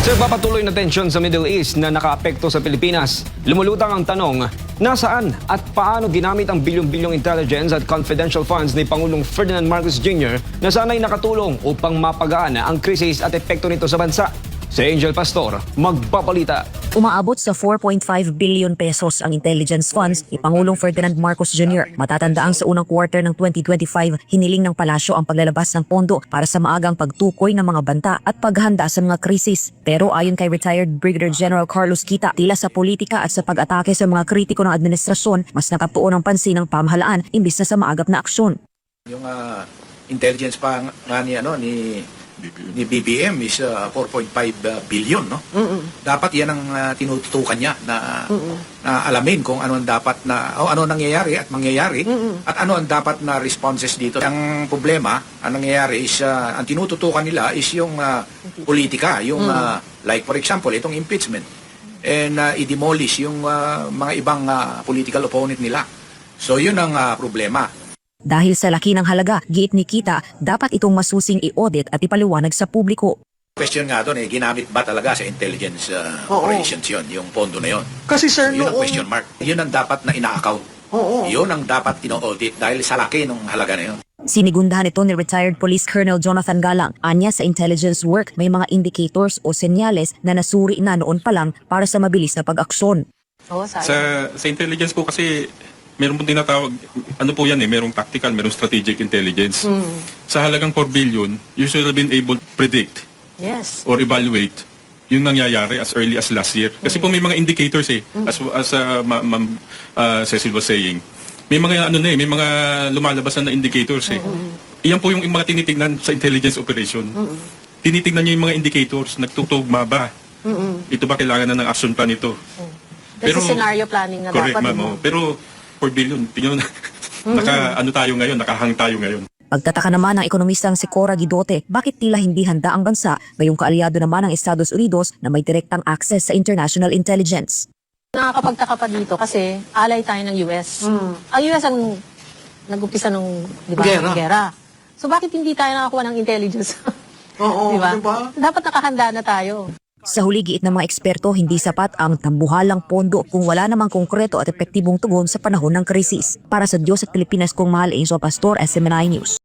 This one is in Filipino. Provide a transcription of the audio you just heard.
Sa papatuloy na tensyon sa Middle East na nakaapekto sa Pilipinas, lumulutang ang tanong, nasaan at paano ginamit ang bilyong-bilyong intelligence at confidential funds ni Pangulong Ferdinand Marcos Jr. na sana'y nakatulong upang mapagaan ang krisis at epekto nito sa bansa? Si Angel Pastor, magpapalita. Umaabot sa 4.5 billion pesos ang intelligence funds ni Pangulong Ferdinand Marcos Jr. Matatandaang sa unang quarter ng 2025, hiniling ng palasyo ang paglalabas ng pondo para sa maagang pagtukoy ng mga banta at paghanda sa mga krisis. Pero ayon kay retired Brigadier General Carlos Kita, tila sa politika at sa pag-atake sa mga kritiko ng administrasyon, mas nakatuon ang pansin ng pamahalaan imbis na sa maagap na aksyon. Yung intelligence pa nga ni BBM is 4.5 billion, no? Dapat yan ang tinututukan niya na alamin kung ano ang dapat na ano nangyayari at mangyayari at ano ang dapat na responses dito. Ang problema, ang nangyayari is ang tinututukan nila is yung politika, yung like for example, itong impeachment and i-demolish yung mga ibang political opponent nila. So yun ang problema. Dahil sa laki ng halaga, giit ni Kita, dapat itong masusing i-audit at ipaliwanag sa publiko. Question nga doon, ginamit ba talaga sa intelligence operations yun, yung pondo na yun? Kasi sir, Yun ang question mark. Yun ang dapat na ina-account. Yun ang dapat ino-audit dahil sa laki ng halaga na yun. Sinigundahan ito ni retired Police Colonel Jonathan Galang. Anya sa intelligence work, may mga indicators o senyales na nasuri na noon pa lang para sa mabilis na pag-aksyon. Sa intelligence po kasi meron pong tinatawag, ano po yan merong tactical, merong strategic intelligence. Sa halagang 4 billion, you should have been able to predict or evaluate yung nangyayari as early as last year. Kasi po may mga indicators as Ma'am Cecil was saying. May mga may mga lumalabas na indicators Iyan po yung mga tinitingnan sa intelligence operation. Tinitingnan niyo yung mga indicators, nagtutugma ba? Ito ba kailangan na ng action plan ito? Pero scenario planning na correct, dapat. ma'am. Pero 4 billion, tingnan nakahang tayo ngayon. Pagtataka naman ng ekonomistang si Cora Guidote, bakit tila hindi handa ang bansa, ngayong kaalyado naman ng Estados Unidos na may direktang access sa international intelligence. Nakakapagtaka pa dito kasi alay tayo ng US. Ang US ang nag-umpisa nung gera. So bakit hindi tayo nakakuha ng intelligence? Diba? Dapat nakahanda na tayo. Sa huli, giit ng mga eksperto, hindi sapat ang tambuhalang pondo kung wala namang konkreto at epektibong tugon sa panahon ng krisis. Para sa Diyos at Pilipinas kong mahal, Angel Pastor, SMNI News.